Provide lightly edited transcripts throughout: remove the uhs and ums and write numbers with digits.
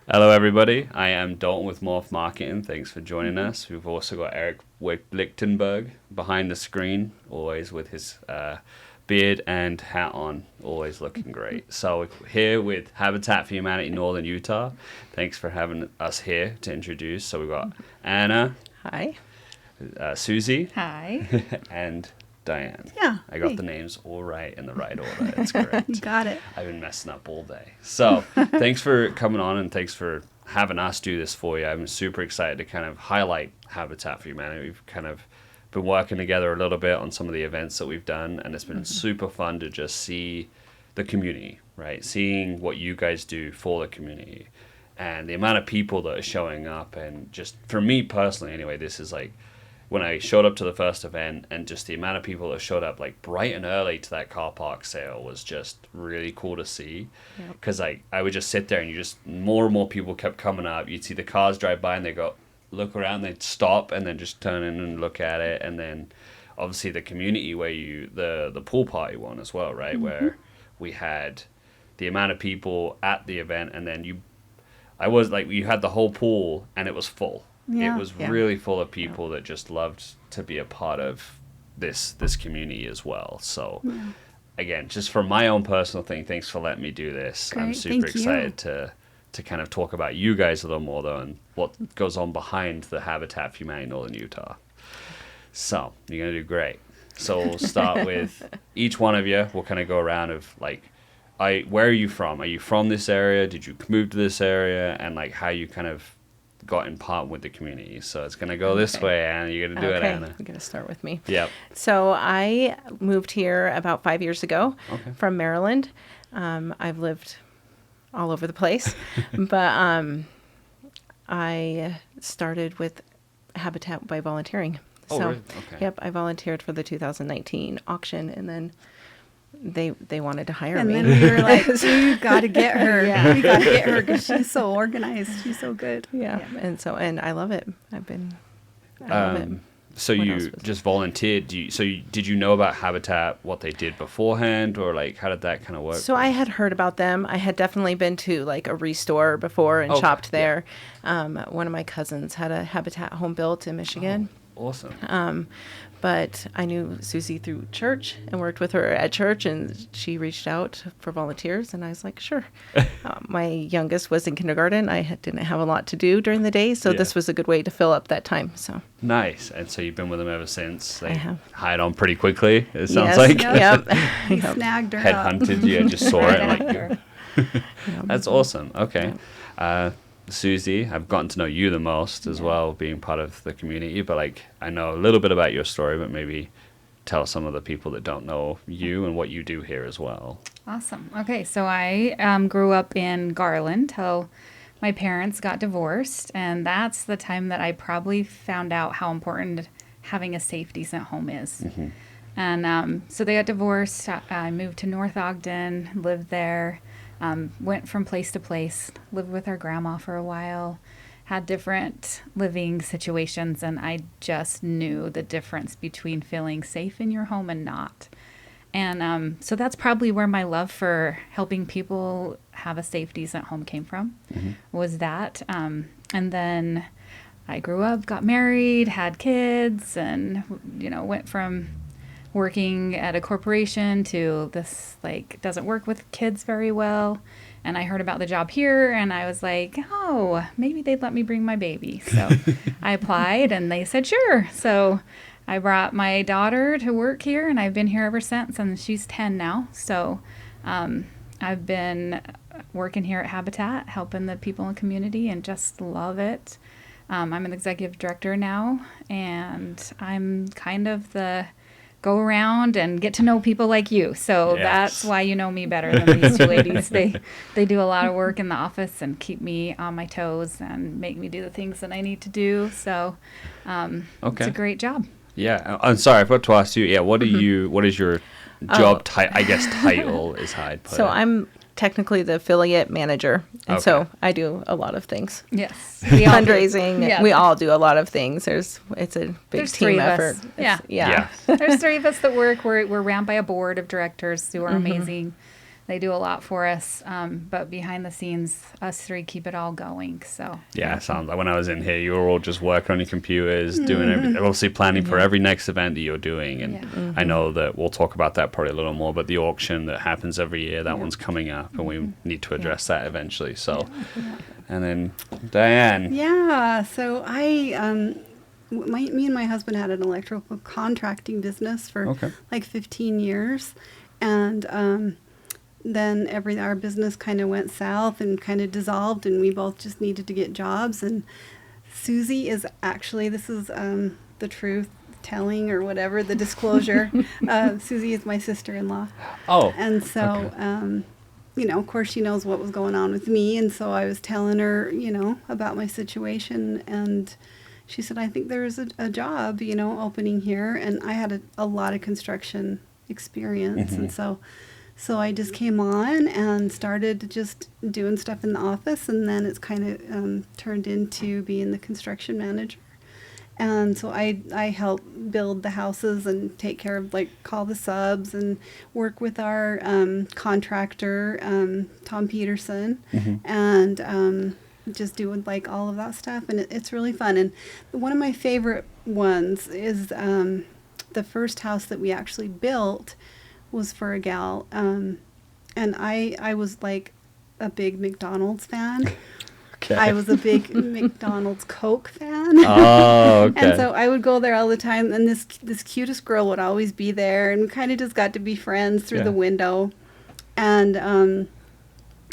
Hello, everybody. I am Dalton with Morph Marketing. Thanks for joining us. We've also got Eric Lichtenberg behind the screen, always with his beard and hat on, always looking great. So we're here with Habitat for Humanity Northern Utah. Thanks for having us here to introduce. So we've got Anna. Hi. Susie. Hi. And Diane. Yeah. I got the names all right in the right order. It's correct. You got it. I've been messing up all day. So thanks for coming on and thanks for having us do this for you. I'm super excited to kind of highlight Habitat for Humanity. We've kind of been working together a little bit on some of the events that we've done, and it's been super fun to just see the community, right? Seeing what you guys do for the community and the amount of people that are showing up. And just for me personally, anyway, this is like, when I showed up to the first event and just the amount of people that showed up like bright and early to that car park sale was just really cool to see. Because I would just sit there and you just, more and more people kept coming up. You'd see the cars drive by and they go, look around, they'd stop and then just turn in and look at it. And then obviously the community where the pool party one as well, right? Where we had the amount of people at the event and then you had the whole pool and it was full. Yeah. It was really full of people that just loved to be a part of this community as well. So, again, just for my own personal thing, thanks for letting me do this. Great. I'm super Thank you. excited to kind of talk about you guys a little more, though, and what goes on behind the Habitat for Humanity Northern Utah. So, you're going to do great. So, we'll start with each one of you. We'll kind of go around of, like, where are you from? Are you from this area? Did you move to this area? And, like, how you kind of got in part with the community. So it's going to go this way, Anna. You're going to do it, Anna. You're going to start with me. Yep. So I moved here about 5 years ago from Maryland. I've lived all over the place, but I started with Habitat by volunteering. Oh, so, really? Okay. Yep, I volunteered for the 2019 auction, and then they wanted to hire And me. then we were like, we got to get her. Yeah. We got to get her because she's so organized. She's so good. Yeah. And I love it. I love it. So What you else was just volunteered. Did you know about Habitat, what they did beforehand, or like how did that kind of work? So I had heard about them. I had definitely been to like a restore before and shopped there. One of my cousins had a Habitat home built in Michigan. Awesome. But I knew Susie through church and worked with her at church, and she reached out for volunteers, and I was like, sure. My youngest was in kindergarten. I didn't have a lot to do during the day, so this was a good way to fill up that time. So Nice. And so you've been with them ever since. They I have. hired on pretty quickly, it sounds Yes. like. Yep. He snagged her up. Headhunted you and just saw it. Right Like, after. that's awesome. Okay. Susie, I've gotten to know you the most as well, being part of the community, but like I know a little bit about your story, but maybe tell some of the people that don't know you and what you do here as well. Awesome. Okay, so I grew up in Garland till my parents got divorced, and that's the time that I probably found out how important having a safe, decent home is. And so they got divorced. I moved to North Ogden, lived there. Went from place to place, lived with our grandma for a while, had different living situations, and I just knew the difference between feeling safe in your home and not. And so that's probably where my love for helping people have a safe, decent home came from, was that. And then I grew up, got married, had kids, and, went from working at a corporation to this, like, doesn't work with kids very well. And I heard about the job here and I was like, oh, maybe they'd let me bring my baby. So I applied and they said, sure. So I brought my daughter to work here and I've been here ever since, and she's 10 now. So I've been working here at Habitat, helping the people in the community, and just love it. I'm an executive director now, and I'm kind of the go around and get to know people like you. So that's why you know me better than these two ladies. They do a lot of work in the office and keep me on my toes and make me do the things that I need to do. So it's a great job. Yeah. I'm sorry, I forgot to ask you. Yeah. What is your job title is how I'd put it. So I'm technically the affiliate manager, and so I do a lot of things. Yes. Fundraising. Yeah. We all do a lot of things. It's a big There's team three of effort. us. Yeah. Yeah. There's three of us that work. We're ran by a board of directors who are amazing. They do a lot for us, but behind the scenes, us three keep it all going. So Yeah, it sounds like when I was in here, you were all just working on your computers, doing everything, obviously planning for every next event that you're doing. And I know that we'll talk about that probably a little more, but the auction that happens every year, that one's coming up, and we need to address that eventually. So, and then Diane. Yeah, so me and my husband had an electrical contracting business for like 15 years. And then our business kind of went south and kind of dissolved, and we both just needed to get jobs. And Susie is actually, this is the truth telling or whatever, the disclosure. Susie is my sister-in-law. Oh. And so, of course she knows what was going on with me. And so I was telling her, about my situation. And she said, I think there's a job, opening here. And I had a lot of construction experience. And so I just came on and started just doing stuff in the office, and then it's kind of turned into being the construction manager. And so I help build the houses and take care of, call the subs and work with our contractor, Tom Peterson, and just doing all of that stuff. And it's really fun. And one of my favorite ones is the first house that we actually built was for a gal, and I was a big McDonald's fan. I was a big McDonald's Coke fan. Oh, okay. And so I would go there all the time, and this cutest girl would always be there, and we kind of just got to be friends through the window. And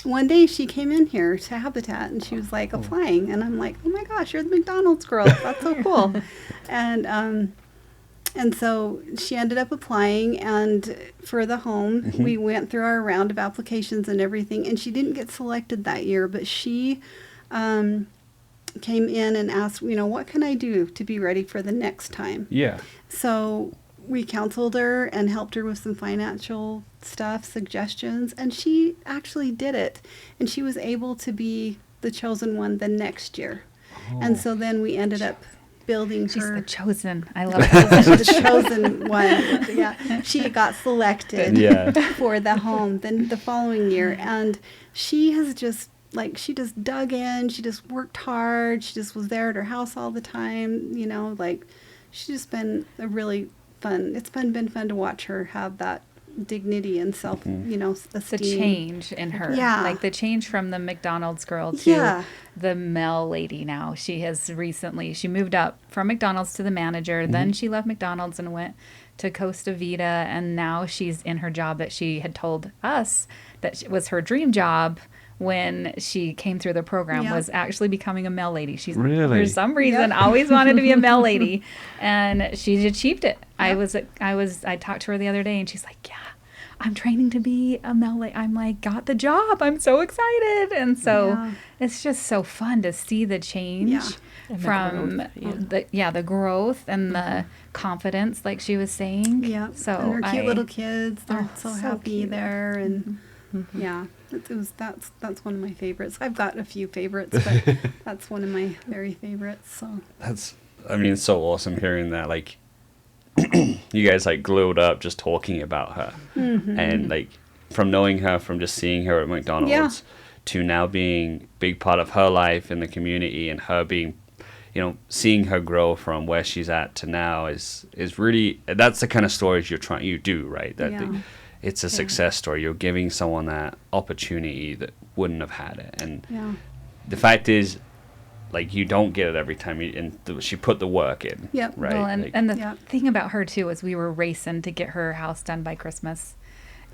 one day she came in here to Habitat, and she was applying, and I'm like, oh my gosh, you're the McDonald's girl. That's so cool. And so she ended up applying, and for the home, we went through our round of applications and everything, and she didn't get selected that year, but she came in and asked, what can I do to be ready for the next time? Yeah. So we counseled her and helped her with some financial stuff, suggestions, and she actually did it, and she was able to be the chosen one the next year. And so then we ended up building she's her. the chosen. I love chosen. The chosen one. Yeah, she got selected for the home then the following year, and she has just she just dug in. She just worked hard. She just was there at her house all the time. She's just been a really fun. It's been fun to watch her have that dignity and self, esteem. The change in her. Yeah. The change from the McDonald's girl to the Mel lady now. She moved up from McDonald's to the manager. Then she left McDonald's and went to Costa Vida. And now she's in her job that she had told us that was her dream job when she came through the program, was actually becoming a Mel lady. She's for some reason always wanted to be a Mel lady, and she achieved it. I talked to her the other day, and she's like, yeah, I'm training to be a Mel lady. I'm got the job. I'm so excited. And so it's just so fun to see the change from the growth and the confidence, like she was saying. Yeah. So and her cute little kids, they're so happy cute. There. And that's one of my favorites. I've got a few favorites, but that's one of my very favorites. So it's so awesome hearing that. You guys glowed up just talking about her, and from knowing her, from just seeing her at McDonald's to now being a big part of her life in the community, and her being, seeing her grow from where she's at to now is really, that's the kind of stories you do, right? It's a success story. You're giving someone that opportunity that wouldn't have had it. And the fact is, you don't get it every time. She put the work in. Yep. Right. Well, and the thing about her, too, is we were racing to get her house done by Christmas.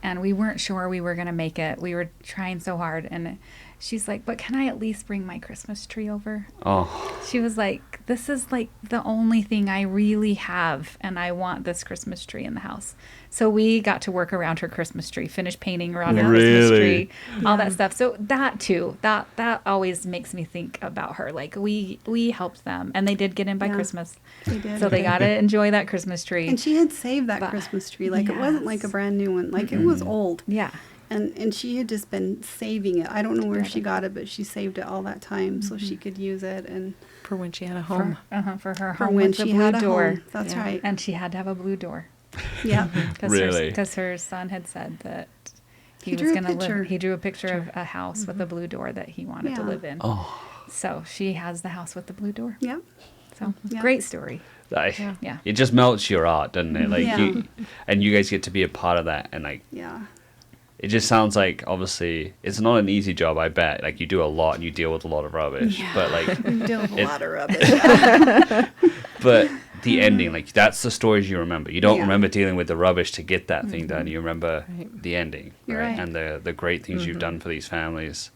And we weren't sure we were going to make it. We were trying so hard. And she's like, but can I at least bring my Christmas tree over? Oh. She was like, this is the only thing I really have. And I want this Christmas tree in the house. So we got to work around her Christmas tree, finish painting around her Christmas tree, all that stuff. So that too, that always makes me think about her. We helped them, and they did get in by Christmas. They did. So they got to enjoy that Christmas tree. And she had saved that Christmas tree. It wasn't a brand new one. It was old. Yeah. And she had just been saving it. I don't know where she got it, but she saved it all that time so she could use it and for when she had a home. For her for home when with she the blue had a door. home. That's right. And she had to have a blue door. Yeah. Because her son had said that He was drew a going to picture. live. He drew a picture of a house with a blue door that he wanted to Yeah. live in. Oh, So she has the house with the blue door. Yep. So Yeah. great story. Yeah. it just melts your heart, doesn't it? Like Yeah. and you guys get to be a part of that, and like Yeah. it just sounds like obviously it's not an easy job. I bet like you do a lot and you deal with a lot of rubbish, but like We deal with a It- lot of rubbish. but the ending, like that's the stories you remember. You don't Yeah. remember dealing with the rubbish to get that thing done. You remember Right. the ending, You're right? right. And the great things you've done for these families.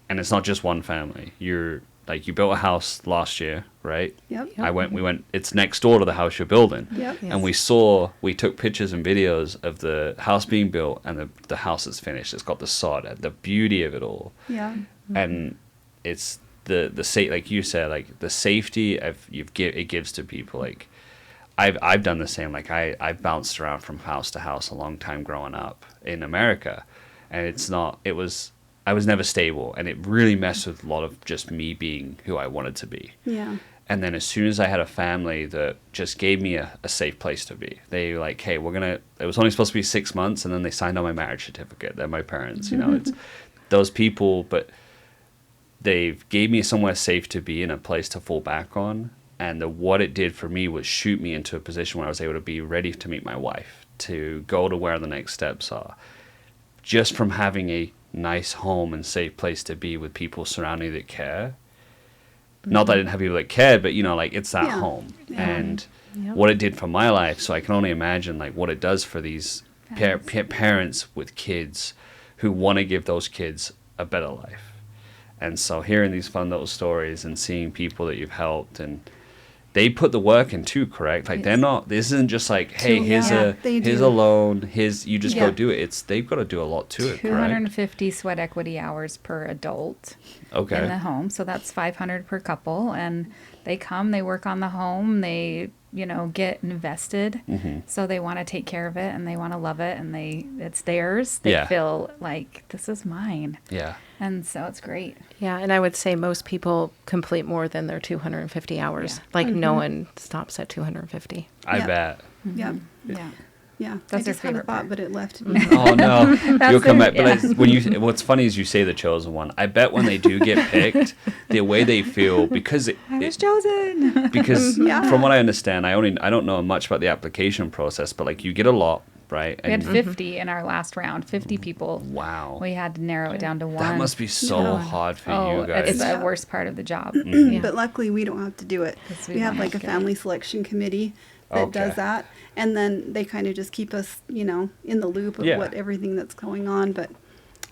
And it's not just one family. You're like you built a house last year, right? Yep. We went, it's next door to the house you're building. Yep. Yeah. And we took pictures and videos of the house being built and the house is finished. It's got the sod, the beauty of it all. Yeah. And it's the like you said, like the safety it gives to people. Like I've done the same. Like I've bounced around from house to house a long time growing up in America, and I was never stable, and it really messed with a lot of just me being who I wanted to be. Yeah. And then as soon as I had a family that just gave me a safe place to be, they were like, hey, it was only supposed to be 6 months, and then they signed on my marriage certificate. They're my parents, it's those people, but they gave me somewhere safe to be and a place to fall back on. And what it did for me was shoot me into a position where I was able to be ready to meet my wife, to go to where the next steps are. Just from having a nice home and safe place to be with people surrounding you that care. Not that I didn't have people that cared, but like it's that Yeah. home. Yeah. And Yep. what it did for my life, so I can only imagine like what it does for these parents with kids who want to give those kids a better life. And so hearing these fun little stories and seeing people that you've helped, and they put the work in too, correct? Like this isn't just like, hey, here's They a do. loan, you just go Yeah. do it. They've got to do a lot to it, correct? 250 sweat equity hours per adult in the Okay. home. So that's 500 per couple. And they come, they work on the home, they, get invested. Mm-hmm. So they want to take care of it and they want to love it and it's theirs. They Yeah. feel like this is mine. Yeah. And so it's great. Yeah, and I would say most people complete more than their 250 hours. Yeah. Like no one stops at 250. I Yeah. bet. Yep. Yeah. Yeah. That's I their just had a favorite thought, part. but it left me. Oh no, you'll come back. their- But what's funny is you say the chosen one. I bet when they do get picked, the way they feel because I was chosen. because Yeah. from what I understand, I don't know much about the application process, but like you get a lot, right? We had And 50 in our last round, 50 people. wow, We had to narrow it down to one. that must be so Yeah. hard for Oh, you guys. it's Yeah. the worst part of the job. Mm-hmm. But luckily, we don't have to do it. 'Cause We we have don't like a have to. family selection committee that Okay. does that, and then they kind of just keep us, in the loop of Yeah. what everything that's going on. But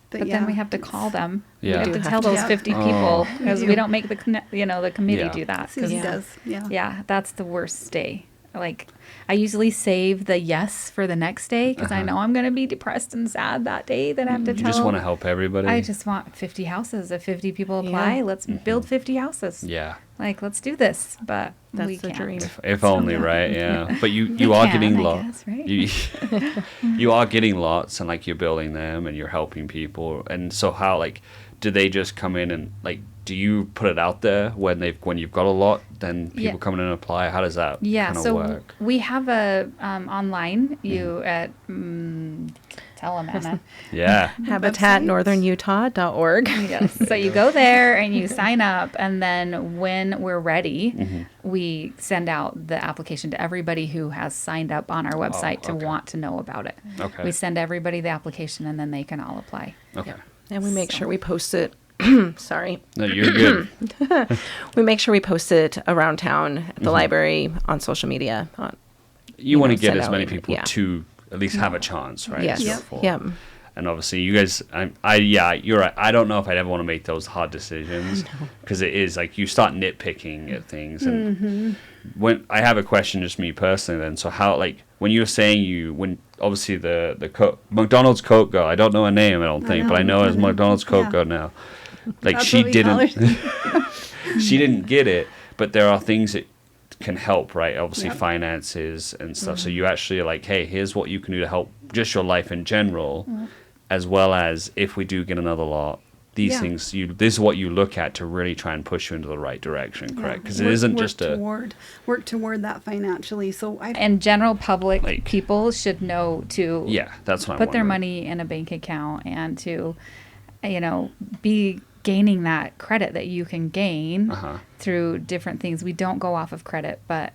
But yeah, then we have to call them. Yeah. We have You to do tell have those to. 50 Oh. people because We we do. don't make the committee Yeah. do that. 'Cause, Susie Yeah. does. Yeah. yeah, that's the worst day. Like I usually save the yes for the next day because I know I'm going to be depressed and sad that day that I have to you tell. just want to help everybody. I just want 50 houses. If 50 people apply, Yeah. let's build 50 houses. yeah. Like let's do this. But That's we the can't. dream. If only, Yeah. right? Yeah. But you We are can, getting I lots. guess, right? You are getting lots, and like you're building them, and you're helping people. And so, how do they just come in and do you put it out there when you've got a lot? Then people Yeah. come in and apply. How does that Yeah, kind of so work? we have a online. You at tell them, Anna. Yeah. HabitatNorthernUtah.org. Yes. So you go there and you sign up, and then when we're ready, Mm-hmm. we send out the application to everybody who has signed up on our website to okay. want to know about it. Okay. We send everybody the application, and then they can all apply. Okay. And we make sure we post it. Sorry. No, you're good. We make sure we post it around town, at the library, on social media. You want to get send as out many email. people Yeah. to at least have a chance, right? Yes. So Yep. for- Yep. And obviously, you guys, you're right. I don't know if I'd ever want to make those hard decisions because it is like you start nitpicking at things. And when I have a question, just me personally, then. So how, when you were saying when obviously the McDonald's Coke girl, I don't know her name, I don't think, but I know her as McDonald's Coke Yeah. girl now. Like That's she what we call didn't, she didn't get it, but there are things that can help, right? Obviously, Yep. finances and stuff. So you actually are like, hey, here's what you can do to help just your life in general, as well as if we do get another lot, these Yeah. things, this is what you look at to really try and push you into the right direction, correct? Because it isn't just work toward that financially. So And general public Like- people should know to yeah, that's what I'm put their wondering. money in a bank account and to, be gaining that credit that you can gain Uh-huh. through different things. We don't go off of credit, but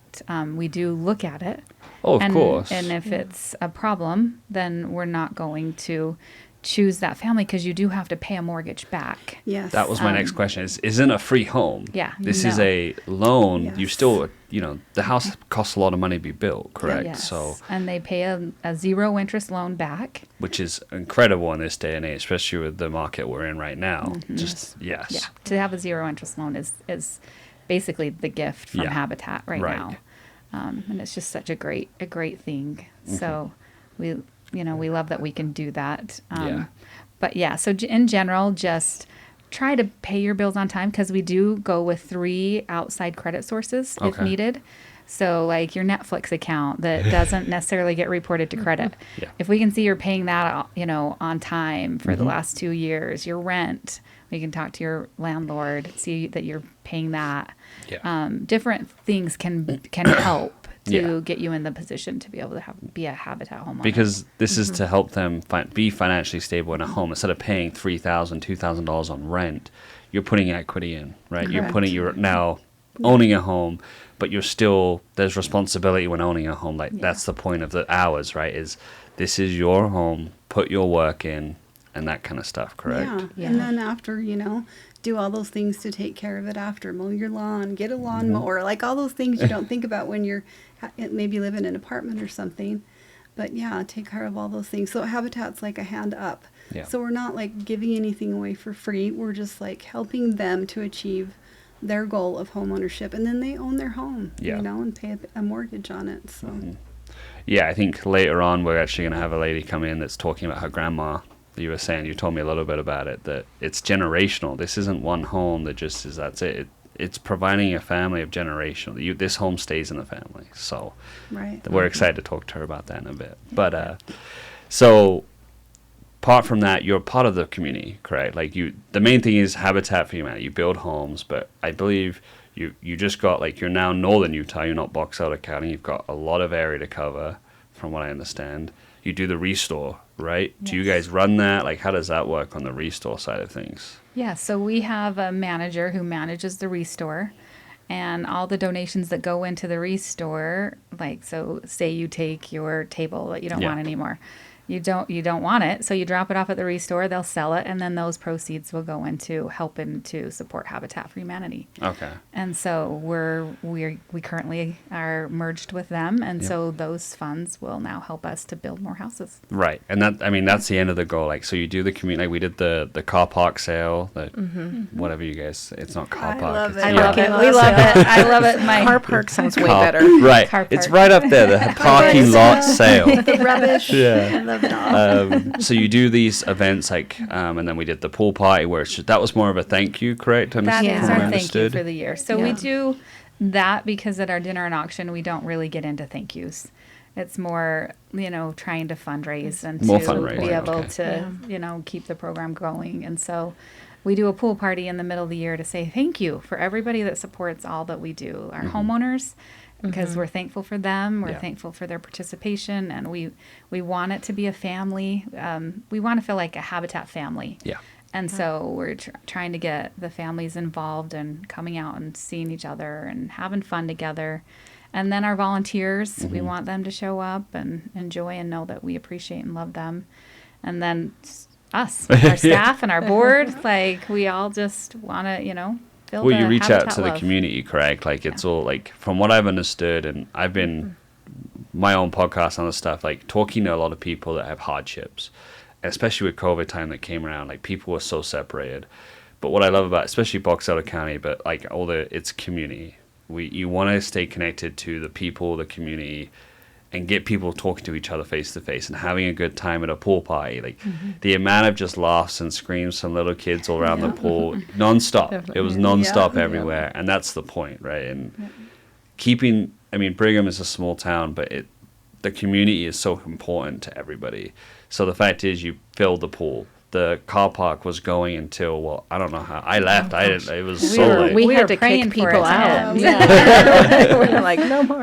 we do look at it. Oh, of and, course. And if it's a problem, then we're not going to choose that family because you do have to pay a mortgage back. yes, That was my next question. Isn't a free home. Yeah, This is no. a loan. You Yes. still, the house costs a lot of money to be built, correct? Yes. So, And they pay a zero interest loan back. which is incredible in this day and age, especially with the market we're in right now. Just, yes. Yeah, to have a zero interest loan is basically the gift from Yeah. Habitat right Right. now, and it's just such a great thing. Mm-hmm. So we love that we can do that. Yeah. But yeah, so in general, just try to pay your bills on time because we do go with 3 outside credit sources if Okay. needed. So like your Netflix account that doesn't necessarily get reported to credit. Yeah. If we can see you're paying that, on time for Mm-hmm. the last 2 years, your rent, we can talk to your landlord, see that you're paying that. Yeah. Different things can help to Yeah. get you in the position to be able to be a Habitat homeowner. Because this is Mm-hmm. to help them be financially stable in a home. Instead of paying $3,000, $2,000 on rent, you're putting equity in, right? You're now owning a home, but there's responsibility when owning a home. Like that's the point of the hours, right? Is this is your home, put your work in, and that kind of stuff, correct? Yeah. Yeah. And then after, do all those things to take care of it after. Mow your lawn, get a lawnmower, like all those things you don't think about when you're maybe live in an apartment or something. But yeah, take care of all those things. So Habitat's like a hand up. Yeah. So we're not like giving anything away for free. We're just like helping them to achieve their goal of home ownership. And then they own their home, Yeah. and pay a mortgage on it. So Yeah, I think later on we're actually going to have a lady come in that's talking about her grandma. You told me a little bit about it, that it's generational. This isn't one home that just is, that's it. It's providing a family of generational. This home stays in the family. So right. we're excited to talk to her about that in a bit. But so apart from that, you're part of the community, correct? Like the main thing is Habitat for Humanity. You build homes, but I believe you just got, like, you're now northern Utah. You're not Box Elder County. You've got a lot of area to cover, from what I understand. You do the restore, right? Do you guys run that? Like, how does that work on the restore side of things? Yeah, so we have a manager who manages the restore, and all the donations that go into the restore, like, so say you take your table that you don't want anymore. You don't want it, so you drop it off at the restore, they'll sell it, and then those proceeds will go into helping to support Habitat for Humanity. Okay. And so we currently are merged with them, and so those funds will now help us to build more houses. Right. And that's the end of the goal. Like, so you do the community, like we did the car park sale, whatever you guys, it's not car park. love it's- it. I yeah. love it. We love it. I love it. My Car park sounds way Car- better. Right. Car It's park. right up there, the parking lot sale. The rubbish. Yeah. I love it all. So you do these events like, and then we did the pool party where that was more of a thank you, correct? That Yeah. is From what our I thank you understood? for the year. So we Yeah. do that because at our dinner and auction, we don't really get into thank yous. It's more, trying to fundraise and More to fundraising, be able okay. to, keep the program going. And so we do a pool party in the middle of the year to say thank you for everybody that supports all that we do. Our homeowners, because we're thankful for them. We're Yeah. thankful for their participation. And we want it to be a family. We want to feel like a Habitat family. Yeah. And so we're trying to get the families involved and coming out and seeing each other and having fun together. And then our volunteers, we want them to show up and enjoy and know that we appreciate and love them. And then us, our staff and our board, like we all just want to, build Well, a you reach out Habitat to the love. community, correct? Like it's all like, from what I've understood, and I've been my own podcast on the stuff, like talking to a lot of people that have hardships, especially with COVID time that came around, like people were so separated. But what I love about, especially Box Elder County, but like it's community. You want to stay connected to the people, the community, and get people talking to each other face to face and having a good time at a pool party. Like the amount of just laughs and screams from little kids all around the pool, nonstop. It was nonstop everywhere, and that's the point, right? And keeping, Brigham is a small town, but the community is so important to everybody. So the fact is, you fill the pool. the car park was going until, well, I don't know how. I left. It was We so were- late. We We had were to praying kick for people it to out. end. Yeah. We're like, no more.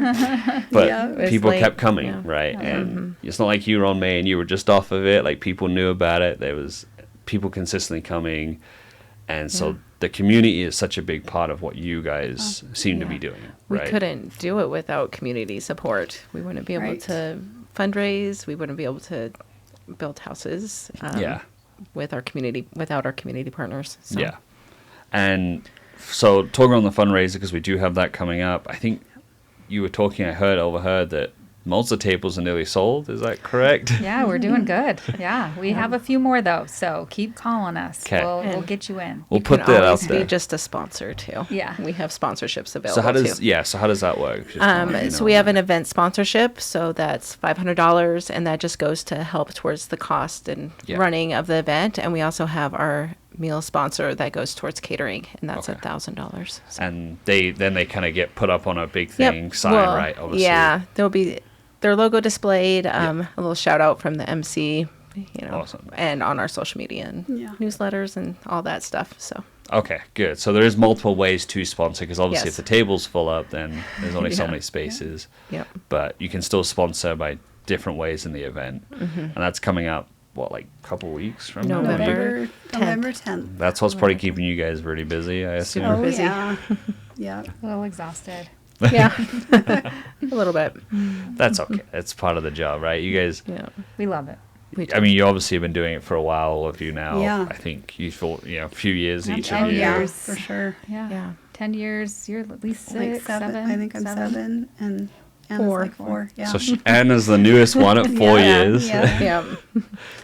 But Yeah. It was people late. kept coming, Yeah. right? And it's not like you were on May and you were just off of it. Like, people knew about it. There was people consistently coming. And so the community is such a big part of what you guys seem to be doing, We right? couldn't do it without community support. We wouldn't be able Right. to fundraise. We wouldn't be able to build houses. Yeah. Without our community partners. So. Yeah. And so talking on the fundraiser, because we do have that coming up, I think you were talking, overheard that most of the tables are nearly sold. Is that correct? Yeah, we're doing good. Yeah, we have a few more though, so keep calling us. 'Kay. We'll And- get you in. We'll You put can that out always there. be just a sponsor too. Yeah. We have sponsorships available So how does too. so how does that work? Just wanna let you So know we have that. an event sponsorship, so that's $500, and that just goes to help towards the cost and Yeah. running of the event. And we also have our meal sponsor that goes towards catering, and that's Okay. $1,000. So. And they kind of get put up on a big thing, sign, Well, right? Obviously. Yeah, there'll be their logo displayed, a little shout out from the MC, Awesome. and on our social media and Yeah. newsletters and all that stuff. So Okay, good. So there is multiple ways to sponsor, because obviously Yes. if the table's full up, then there's only so Yeah. many spaces. Yep. But you can still sponsor by different ways in the event, and that's coming up. What, like a couple weeks from now? November. November 10th. That's what's probably keeping you guys really busy, I assume. Super Oh, busy. yeah. Yeah. A little exhausted. Yeah, a little bit. That's okay. It's part of the job, right? You guys, Yeah, We love it. we do. I mean, you obviously have been doing it for a while, all of you now. Yeah. I think you thought, a few years Yeah, each 10 of you. Yeah, years. for sure. Yeah. Yeah. 10 years. You're at least Like six, seven. I think I'm seven, and Anna's Four. like 4. Yeah. So Anna's the newest one at 4 Yeah, years. yeah. Yeah,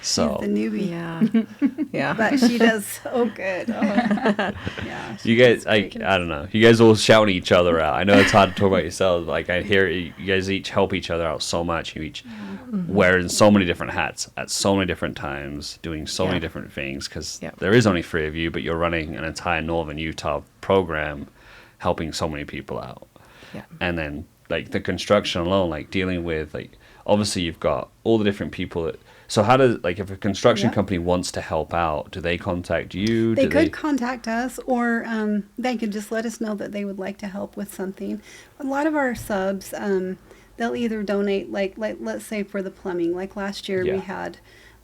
So She's the newbie. yeah, yeah. But she does so good. Oh, yeah. you guys, I don't know. You guys all shouting each other out. I know it's hard to talk about yourselves, but like I hear you guys each help each other out so much. You each wearing so many different hats at so many different times, doing so many Yeah. different things, because Yeah. there is only 3 of you, but you're running an entire Northern Utah program, helping so many people out. Yeah. And then like the construction alone, like dealing with, like, obviously you've got all the different people that, so how does, like, if a construction Yeah. company wants to help out, do they contact you? They Do could contact us, or they could just let us know that they would like to help with something. A lot of our subs, they'll either donate, like let's say for the plumbing. Like last year, Yeah. we had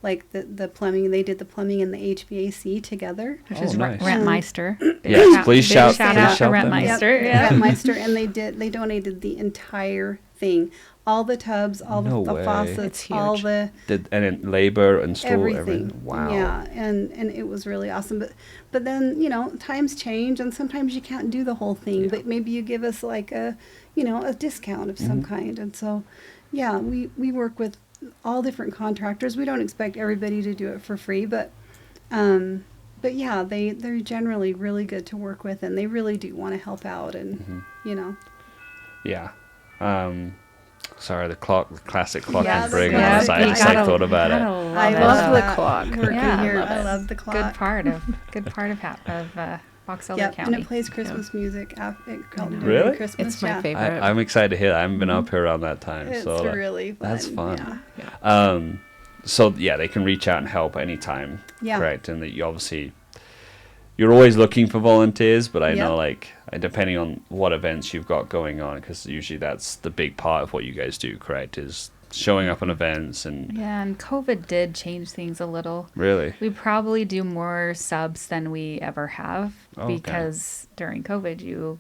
like the plumbing. They did the plumbing and the HVAC together. Which Oh, is nice. Rentmeister. Yes, please big shout- shout please out to shout them. Rentmeister. Yep, Yeah. Rentmeister, and they donated the entire thing, all the tubs, all No the way. faucets, It's all huge. the and then labor and store everything. Wow. Yeah, and it was really awesome. But then times change, and sometimes you can't do the whole thing. Yeah. But maybe you give us like a a discount of some kind. And so, yeah, we work with all different contractors. We don't expect everybody to do it for free, but yeah, they're generally really good to work with, and they really do want to help out, and Yeah. Sorry, the classic clock Yeah, is the bringing clock. us. I You just like thought about it. I it. love the that clock. working Yeah, I here. love I it. love the clock. Good part of Box Elder Yep, County. and it plays Christmas music after Really? Christmas. It's my yeah. favorite. I'm excited to hear that. I haven't been up here around that time. It's so really fun. that's fun. Yeah. So yeah, they can reach out and help anytime. Yeah. Correct. And that you obviously, you're always looking for volunteers, but I Yeah. know, like, depending on what events you've got going on, because usually that's the big part of what you guys do, correct, is showing up on events. And Yeah, and COVID did change things a little. really, We probably do more subs than we ever have Oh, okay. because during COVID,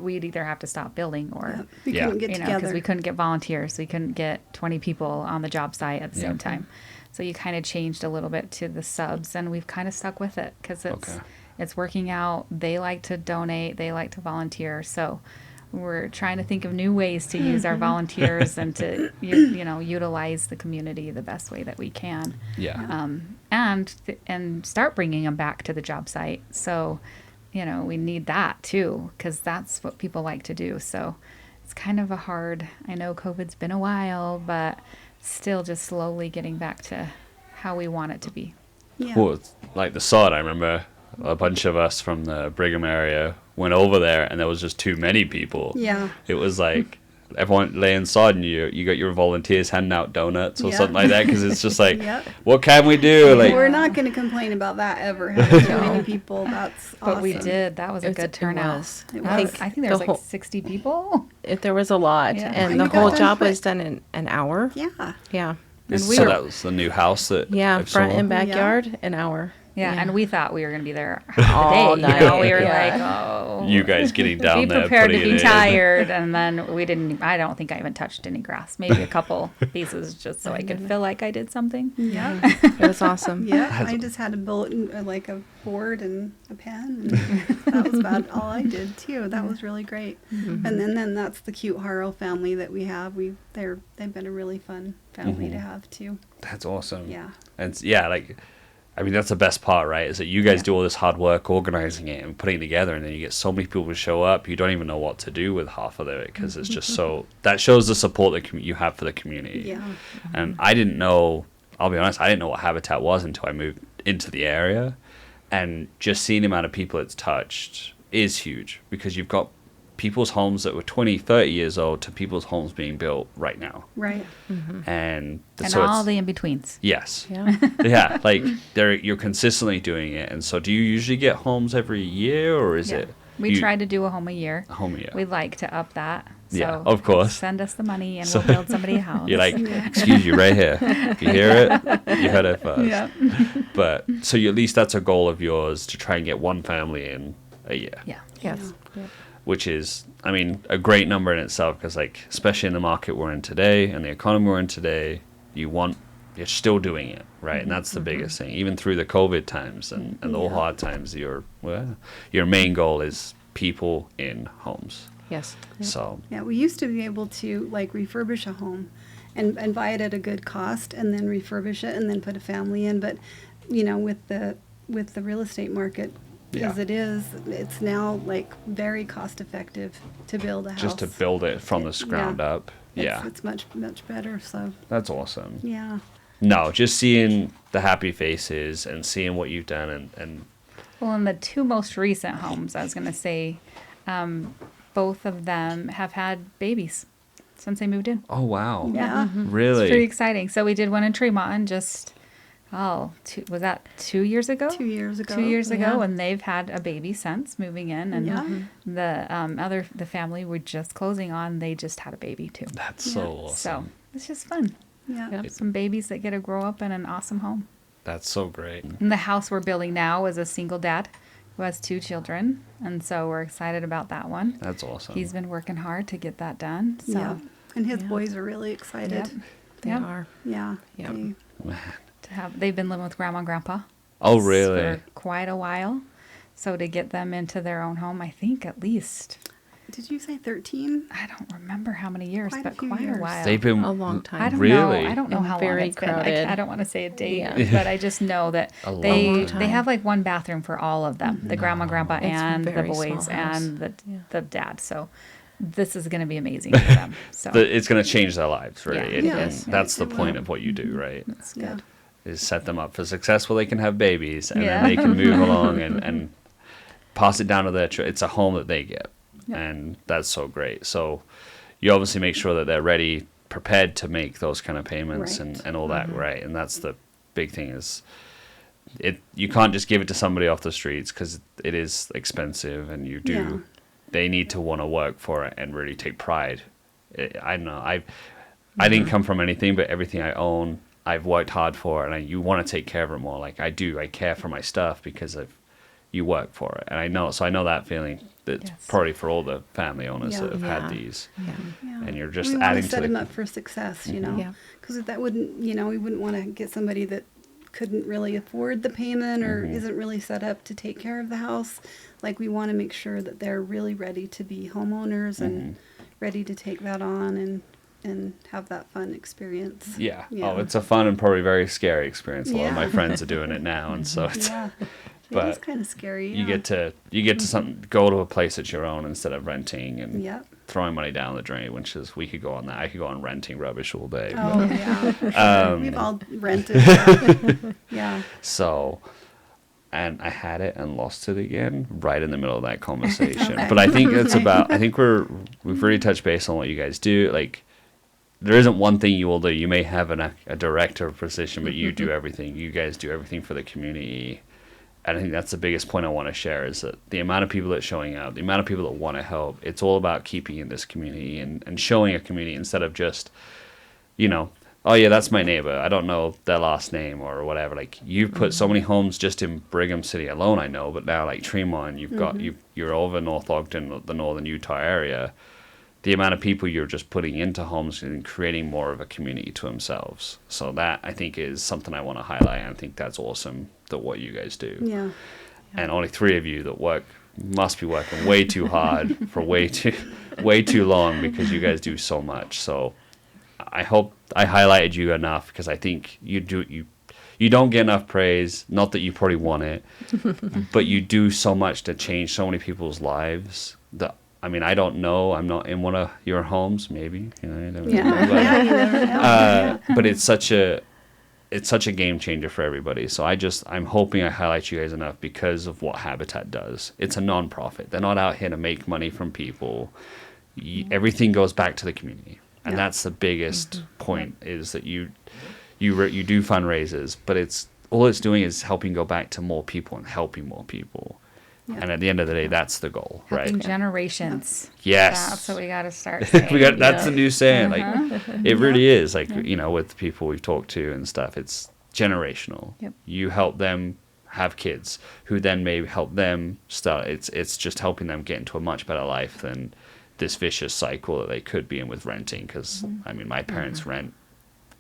we'd either have to stop building or, Yep. We Yeah. couldn't get because together. we couldn't get volunteers. We couldn't get 20 people on the job site at the Yeah. same time. So you kind of changed a little bit to the subs, and we've kind of stuck with it because Okay. it's working out. They like to donate. They like to volunteer. So we're trying to think of new ways to use our volunteers and to utilize the community the best way that we can, yeah. and start bringing them back to the job site. So we need that too, because that's what people like to do. So it's kind of I know COVID's been a while, but still just slowly getting back to how we want it to be. Yeah. Well, it's like the sod, I remember a bunch of us from the Brigham area went over there, and there was just too many people. Yeah. It was like everyone laying sod and you got your volunteers handing out donuts or Yeah. something like that, because it's just like, Yep. what can we do? Like, We're not going to complain about that ever. Having too many people, that's awesome. But we did. That was a good turnout. It I was. think there was The like whole- 60 people. There was a lot, Yeah. And and you the got whole done job quick. was done in an hour. Yeah. Yeah. And we so were- that was the new house that Yeah, I've front sold. and backyard, an hour. Yeah, and we thought we were going to be there half All the day. You know, night, we were yeah. like, oh. You guys getting down be there, prepared to putting be it in. tired. And then we didn't, I don't think I even touched any grass. Maybe a couple pieces just so I could feel like I did something. Yeah. It was awesome. Yeah. I just had a bulletin, like a board and a pen. And that was about all I did too. That was really great. And then that's the cute Haro family that we have. They've been a really fun family to have too. That's awesome. Yeah. And like, I mean, that's the best part, right? Is that you guys Yeah. do all this hard work organizing it and putting it together, and then you get so many people to show up, you don't even know what to do with half of it, because it's just so, that shows the support that you have for the community. Yeah. And I didn't know, I'll be honest, I didn't know what Habitat was until I moved into the area. And just seeing the amount of people it's touched is huge, because you've got people's homes that were 20, 30 years old to people's homes being built right now. Right. And And so all it's, the in-betweens. yes. Yeah. Yeah, like you're consistently doing it. And so do you usually get homes every year, or is it We you- try to do a home a year. a home a year? We'd like to up that. So Yeah, of course. Send us the money and So- we'll build somebody a house. You're like, excuse you, right here. You hear it? You heard it first. Yeah. But so at least that's a goal of yours, to try and get one family in a year. Yeah. Yes. Which is, I mean, a great number in itself, because like, especially in the market we're in today and the economy we're in today, you're still doing it, right? And that's the biggest thing. Even through the COVID times and the all hard times, your main goal is people in homes. Yes. So Yeah, we used to be able to like refurbish a home and buy it at a good cost and then refurbish it and then put a family in. But, you know, with the real estate market Yeah. as it is, it's now like very cost effective to build a house. just to build it from the ground up. Yeah, It's much, much better. So, that's awesome. yeah. No, just seeing the happy faces and seeing what you've done and Well, in the two most recent homes, I was going to say, both of them have had babies since they moved in. oh wow, Yeah. It's pretty really? exciting. So we did one in Tremont just, was that 2 years ago? 2 years ago. 2 years ago, Yeah. and they've had a baby since moving in. And Yeah. the family we're just closing on, they just had a baby too. That's so awesome. So it's just fun. Yeah. Yeah. Some babies that get to grow up in an awesome home. That's so great. And the house we're building now is a single dad who has 2 children, and so we're excited about that one. That's awesome. He's been working hard to get that done. So Yeah. And his Yeah. boys are really excited. Yep. They Yep. are. Yeah. Yep. they've been living with grandma and grandpa. Oh really? For quite a while. So to get them into their own home, I think at least, Did you say 13? I don't remember how many years, Quite a but few quite years. a while. They've been A long time. I don't Really? know. I don't know And how long very it's been. crowded. I don't want to say a date, Yeah. but I just know that A long they time. they have like one bathroom for all of them, the grandma, grandpa, It's a and the very boys small house. and Yeah. the dad. So this is going to be amazing for them. So it's going to change their lives, really. Yeah. And, Yes. and that's the It point will. of what you do, right? it's Yeah. good. Is set them up for success where they can have babies, and Yeah. then they can move along and pass it down to their it's a home that they get. Yeah. And that's so great. So you obviously make sure that they're ready, prepared to make those kind of payments Right. and all that, right? And that's the big thing is you can't just give it to somebody off the streets, because it is expensive, and you do Yeah. they need to want to work for it and really take pride. I don't know. I didn't come from anything, but everything I own, I've worked hard for, and you want to take care of it more. Like I do. I care for my stuff because you work for it, and I know that feeling. That's Yes. probably for all the family owners Yeah. that have Yeah. had these, Yeah. Yeah. and you're just we adding want to set to them the. up for success, you know, Yeah. because that wouldn't, we wouldn't want to get somebody that couldn't really afford the payment or isn't really set up to take care of the house. Like we want to make sure that they're really ready to be homeowners and ready to take that on and have that fun experience. Yeah. Yeah. Oh, it's a fun and probably very scary experience. A lot of my Yeah. friends are doing it now, and so it's. Yeah. But it is kind of scary. You get to go to a place that's your own instead of renting and Yep. throwing money down the drain, which is we could go on that. I could go on renting rubbish all day. but- Oh, yeah. For sure. We've all rented. Yeah. So, Yeah. but you get to. You get to something. Go to a place that you're own instead of renting and throwing money down the drain, which is we could go on that. I could go on renting rubbish all day. Yeah. So, and I had it and lost it again right in the middle of that conversation. Okay. But I think it's about, I think we've really touched base on what you guys do. Like, there isn't one thing you will do. You may have a director position, but you do everything. You guys do everything for the community. And I think that's the biggest point I want to share, is that the amount of people that's showing up, the amount of people that want to help, it's all about keeping in this community and showing a community instead of just, you know, oh yeah, that's my neighbor, I don't know their last name or whatever. Like, you've put so many homes just in Brigham City alone, I know, but now like Tremont, you've got, you're over North Ogden, the northern Utah area. The amount of people you're just putting into homes and creating more of a community to themselves. So that, I think, is something I want to highlight. And I think that's awesome, that what you guys do. Yeah. And only 3 of you that must be working way too hard for way too long, because you guys do so much. So I hope I highlighted you enough, because I think you don't get enough praise. Not that you probably want it, but you do so much to change so many people's lives. I mean, I don't know. I'm not in one of your homes, maybe. You know, you never know. Yeah, you never know. But it's such a game changer for everybody. So I'm hoping I highlight you guys enough because of what Habitat does. It's a nonprofit. They're not out here to make money from people. Everything goes back to the community, and that's the biggest point, is that you do fundraisers, but all it's doing is helping go back to more people and helping more people. Yeah. And at the end of the day, that's the goal, Helping right? generations. Yes. That's what we got to start saying. That's the new saying. Like, it really is. Like, you know, with the people we've talked to and stuff, it's generational. Yep. You help them have kids, who then may help them start. It's just helping them get into a much better life than this vicious cycle that they could be in with renting. Because, I mean, my parents rent,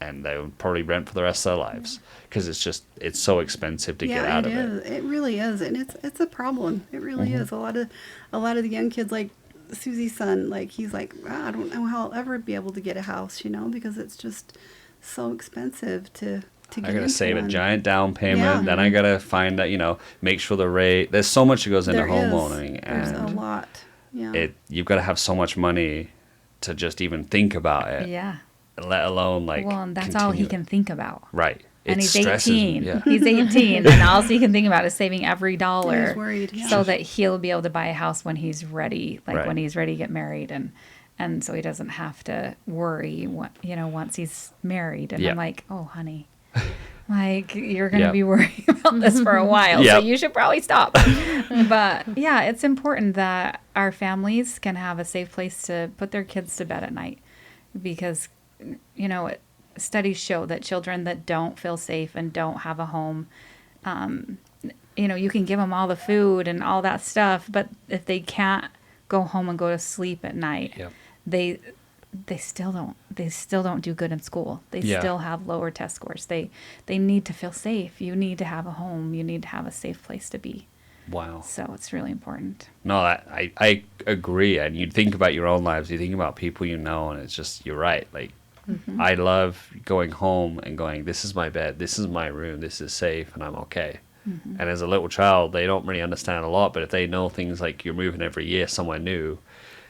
and they would probably rent for the rest of their lives, because it's so expensive to get out of it. It really is, and it's a problem. It really is. A lot of the young kids, like Susie's son, like, he's like, I don't know how I'll ever be able to get a house, you know, because it's just so expensive to get I gotta into save one. a giant down payment. Yeah. Then I gotta find that, you know, make sure the rate. There's so much that goes into There home is. owning, There's and a lot. Yeah. you've got to have so much money to just even think about it. Yeah. Let alone like. Well, and that's all he can think about. Right. And It he's stresses 18. me, yeah. He's 18, and all he can think about is saving every dollar. He's worried. Yeah. So that he'll be able to buy a house when he's ready, like Right. when he's ready to get married, and so he doesn't have to worry, once he's married. And Yeah. I'm like, oh, honey, like, you're going to Yeah. be worrying about this for a while, Yeah. so you should probably stop. But yeah, it's important that our families can have a safe place to put their kids to bed at night, because, you know, studies show that children that don't feel safe and don't have a home, you know, you can give them all the food and all that stuff, but if they can't go home and go to sleep at night, Yep. they still don't do good in school. They Yeah. still have lower test scores. They need to feel safe. You need to have a home. You need to have a safe place to be. Wow. So it's really important. No, I agree. And you think about your own lives. You think about people you know, and it's just, you're right. Like, I love going home and going, this is my bed, this is my room, this is safe, and I'm okay. And as a little child, they don't really understand a lot, but if they know things like you're moving every year somewhere new,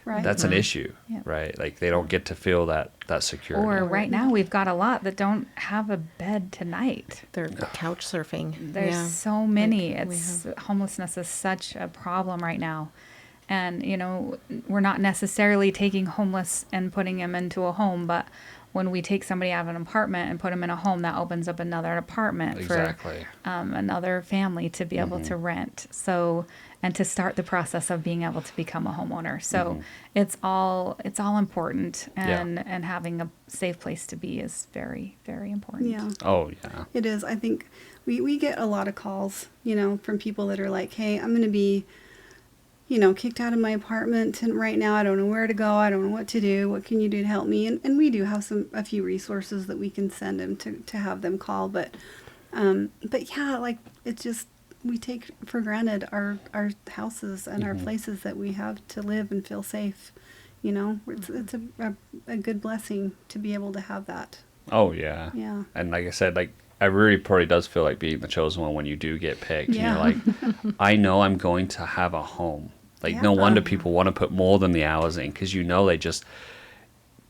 Right. that's an issue, Yeah. right? Like, they don't get to feel that security. Or right now, we've got a lot that don't have a bed tonight. They're couch surfing. There's Yeah. so many. Like, we Homelessness is such a problem right now. And, you know, we're not necessarily taking homeless and putting them into a home, but when we take somebody out of an apartment and put them in a home, that opens up another apartment Exactly. for another family to be able to rent. So, and to start the process of being able to become a homeowner. So it's all important, and having a safe place to be is very, very important. Yeah. Oh, yeah. It is. I think we get a lot of calls, you know, from people that are like, hey, I'm going to be, you know, kicked out of my apartment, and right now I don't know where to go. I don't know what to do. What can you do to help me? And we do have a few resources that we can send them to have them call. But yeah, like, it's just, we take for granted our houses and our places that we have to live and feel safe. You know, it's a good blessing to be able to have that. Oh, yeah. Yeah. And like I said, like, I really probably does feel like being the chosen one when you do get picked. Yeah. And you're like, I know I'm going to have a home. Like, no Yeah. wonder people want to put more than the hours in, because you know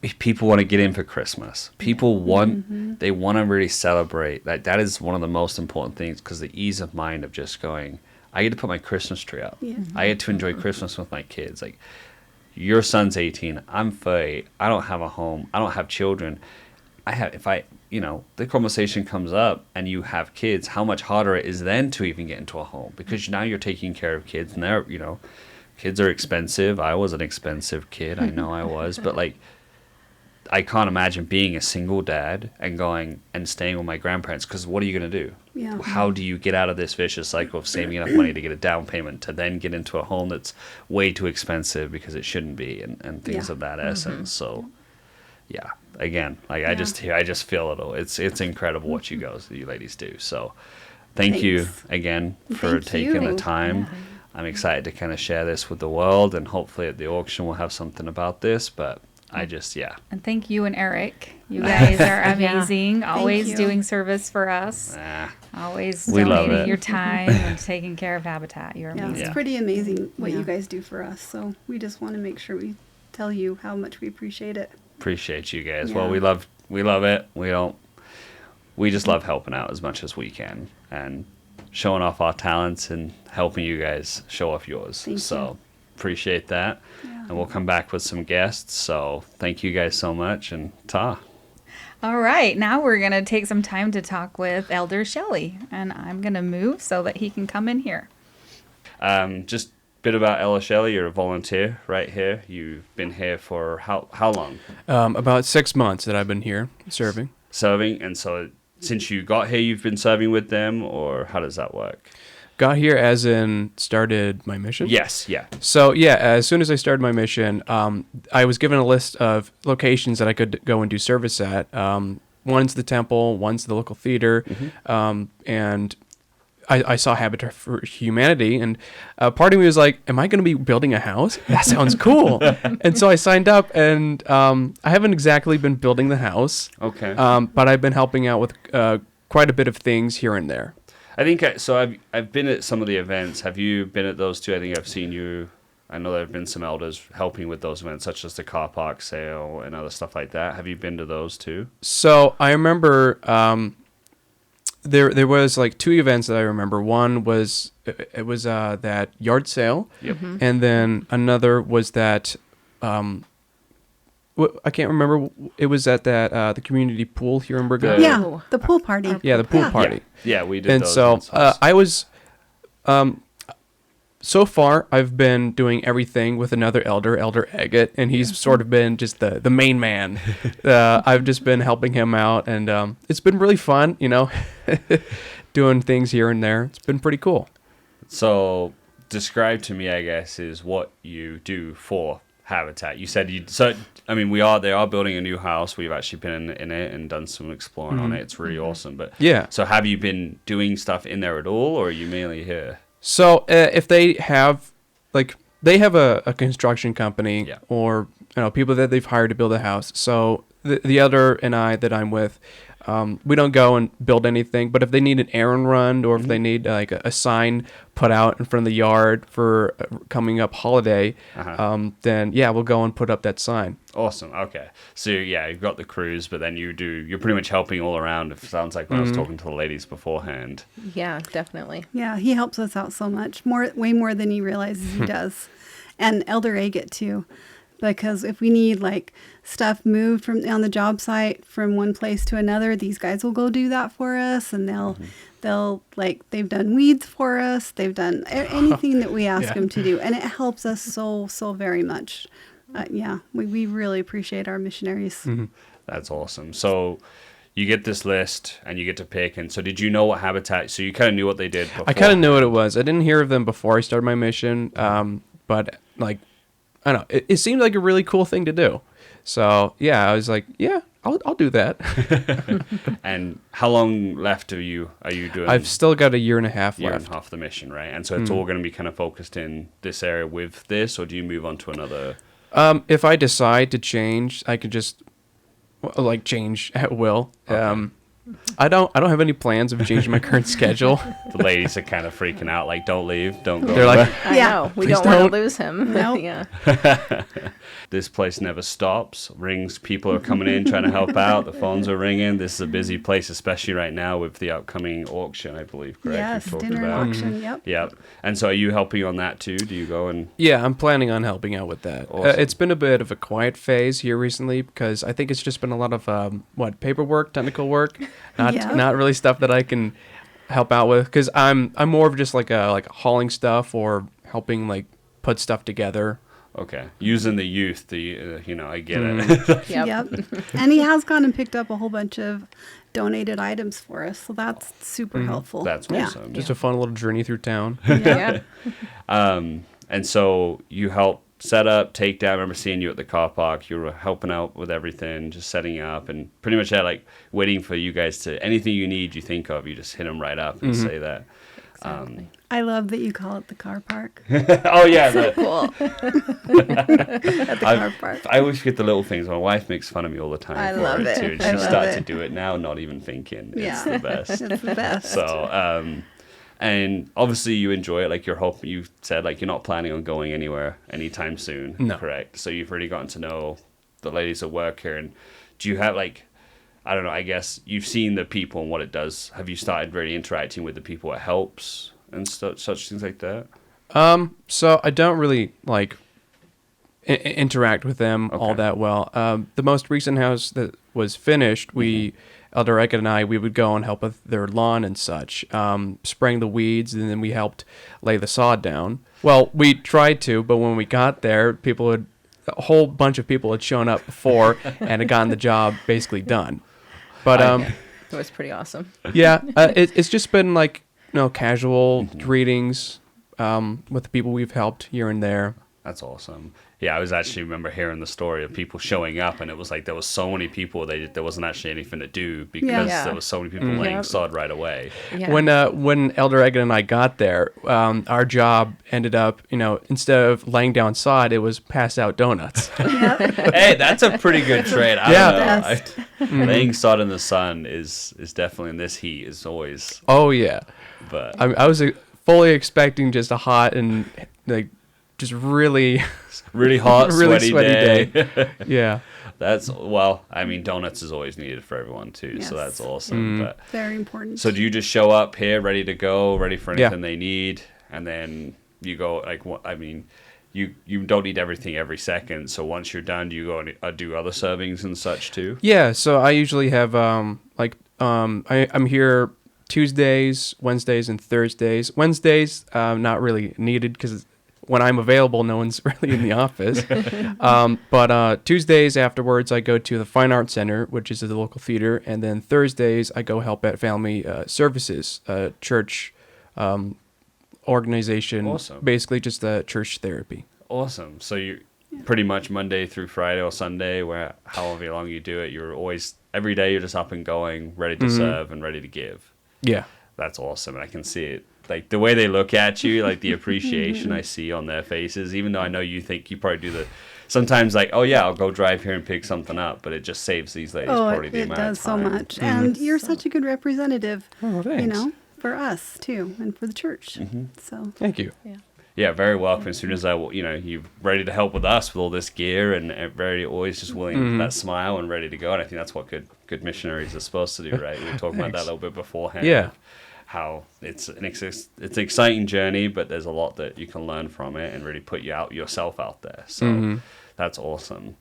people want to get in for Christmas. People want, they want to really celebrate. That is one of the most important things, because the ease of mind of just going, I get to put my Christmas tree up. Yeah. I get to enjoy Christmas with my kids. Like, your son's 18, I'm 30, I don't have a home, I don't have children. The conversation comes up and you have kids, how much harder it is then to even get into a home, because now you're taking care of kids, and they're, kids are expensive. I was an expensive kid. I know I was, but like, I can't imagine being a single dad and going and staying with my grandparents, because what are you going to do? Yeah. How do you get out of this vicious cycle of saving enough money to get a down payment to then get into a home that's way too expensive because it shouldn't be, and things of that essence. So yeah, again, like I just feel it all. It's incredible what you ladies do. So thank you again for taking the time. Yeah. I'm excited to kind of share this with the world, and hopefully at the auction we'll have something about this, but And thank you and Eric. You guys are amazing. Always doing service for us. Always donating your time and taking care of Habitat. You're amazing. It's pretty amazing what you guys do for us. So we just want to make sure we tell you how much we appreciate it. Appreciate you guys. Well, we love it. We just love helping out as much as we can and showing off our talents and helping you guys show off yours. Thank you. Appreciate that. Yeah. And we'll come back with some guests. So thank you guys so much, and ta. All right. Now we're going to take some time to talk with Elder Shelley, and I'm going to move so that he can come in here. Just a bit about Elder Shelley. You're a volunteer right here. You've been here for how long? About 6 months that I've been here serving. And so since you got here, you've been serving with them, or how does that work? Got here as in started my mission? Yes, yeah. So, as soon as I started my mission, I was given a list of locations that I could go and do service at. One's the temple, one's the local theater, and I saw Habitat for Humanity, and part of me was like, am I going to be building a house? That sounds cool. And so I signed up, and I haven't exactly been building the house. Okay. But I've been helping out with quite a bit of things here and there. I think I've been at some of the events. Have you been at those too? I think I've seen you. I know there have been some elders helping with those events, such as the car park sale and other stuff like that. Have you been to those too? So I remember there was like 2 events that I remember. One was that yard sale, and then another was that I can't remember. It was at that the community pool here in Burgos. Yeah, the pool party. Yeah, the pool party. Yeah, we did. And those so ones. I was. So far, I've been doing everything with another Elder Agate, and he's sort of been just the main man. I've just been helping him out, and it's been really fun, doing things here and there. It's been pretty cool. So, describe to me, I guess, is what you do for Habitat. You said they are building a new house. We've actually been in it and done some exploring on it. It's really awesome. But so have you been doing stuff in there at all, or are you mainly here? So if they have a construction company or people that they've hired to build a house. So the Elder and I that I'm with, we don't go and build anything, but if they need an errand run or if they need like a sign put out in front of the yard for coming up holiday, then we'll go and put up that sign. Awesome. Okay. So you've got the crews, but then you're pretty much helping all around. It sounds like when I was talking to the ladies beforehand. Yeah, definitely. Yeah, he helps us out so much, way more than he realizes he does. And Elder Agate too. Because if we need like stuff moved from on the job site from one place to another, these guys will go do that for us, and they'll they've done weeds for us. They've done anything that we ask them to do, and it helps us so very much. We really appreciate our missionaries. That's awesome. So you get this list and you get to pick. And so did you know what Habitat? So you kind of knew what they did before? I kind of knew what it was. I didn't hear of them before I started my mission, but like. I don't know. It seemed like a really cool thing to do. So, I was like, I'll do that. And how long left are you doing? I've still got a year and a half left. Year and a half of the mission, right? And so it's all going to be kind of focused in this area with this, or do you move on to another? If I decide to change, I could just change at will. Okay. I don't have any plans of changing my current schedule. The ladies are kind of freaking out, like, don't leave, don't go. They're like, I Yeah. know. We Please don't want don't. to lose him. Nope. Yeah. This place never stops. Rings, people are coming in trying to help out. The phones are ringing. This is a busy place, especially right now with the upcoming auction, I believe, correct? Yes, We've talked dinner and about. auction. Yep. Yep. And so are you helping on that too? Do you go and... yeah, I'm planning on helping out with that. Awesome. It's been a bit of a quiet phase here recently because I think it's just been a lot of paperwork, technical work, Yeah. not really stuff that I can help out with because I'm more of just like hauling stuff or helping like put stuff together. Okay. Using the youth, I get Mm-hmm. it. Yep. Yep. And he has gone and picked up a whole bunch of donated items for us, so that's super helpful. That's Yeah. awesome. Just a fun little journey through town. Yeah. And so you help set up, take down. I remember seeing you at the car park. You were helping out with everything, just setting up, and pretty much like waiting for you guys to anything you need, you think of, you just hit them right up and say that. Exactly. I love that you call it the car park. Oh yeah, Cool. At the car park. I always forget the little things. My wife makes fun of me all the time I for love it it. too. And I she love starts to it. do it now, not even thinking. It's Yeah. the best. It's the best. So, and obviously you enjoy it. Like you said, like you're not planning on going anywhere anytime soon. No. Correct. So you've already gotten to know the ladies that work here. And do you have like, I don't know, I guess you've seen the people and what it does. Have you started really interacting with the people it helps and such things like that? So I don't really like interact with them all Okay. that well. The most recent house that was finished, Elder Eka and I, we would go and help with their lawn and such, spraying the weeds, and then we helped lay the sod down. Well, we tried to, but when we got there, a whole bunch of people had shown up before and had gotten the job basically done. But It was pretty awesome. yeah, it's just been like casual greetings with the people we've helped here and there. That's awesome. Yeah, I was actually remember hearing the story of people showing up, and it was like there was so many people there wasn't actually anything to do because Yeah. there was so many people laying Yep. sod right away. Yeah. When Elder Egan and I got there, our job ended up, instead of laying down sod, it was pass out donuts. Hey, that's a pretty good trade. I Yeah. don't know. Best. Laying sod in the sun is definitely in this heat is always, Oh yeah, but I was fully expecting just a hot and like just really, really hot, really sweaty day. yeah. Donuts is always needed for everyone too, so Yes. that's awesome. But Very important. so do you just show up here ready to go, ready for Yeah. anything they need, and then you go like what? You don't need everything every second. So once you're done, do you go and do other servings and such too? Yeah, so I usually have I'm here Tuesdays, Wednesdays, and Thursdays. Wednesdays not really needed because when I'm available, no one's really in the office. But Tuesdays afterwards, I go to the Fine Arts Center, which is at the local theater, and then Thursdays I go help at Family Services, church organization, Awesome. basically just church therapy. Awesome. So you pretty much Monday through Friday or Sunday, where however long you do it, you're always every day you're just up and going, ready to serve and ready to give. Yeah. That's awesome, and I can see it. Like the way they look at you, like the appreciation I see on their faces. Even though I know you think you probably do the sometimes like, oh yeah, I'll go drive here and pick something up, but it just saves these ladies Oh, probably the it amount does of so time. much. And you're such a good representative, Oh, thanks. for us too, and for the church. So Thank you. Yeah, very welcome. As soon as you're ready to help with us with all this gear and very always just willing that smile and ready to go. And I think that's what good missionaries are supposed to do, right? We were talking about that a little bit beforehand. Yeah. How it's an exciting journey, but there's a lot that you can learn from it and really put yourself out there. So that's awesome.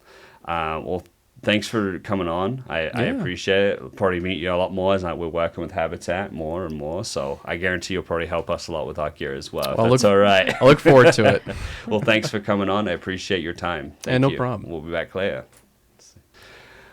Well, thanks for coming on. I appreciate it. I'll probably meet you a lot more as we're working with Habitat more and more. So I guarantee you'll probably help us a lot with our gear as well. Well, That's all right. I look forward to it. Well, thanks for coming on. I appreciate your time. Thank no you. problem. We'll be back later.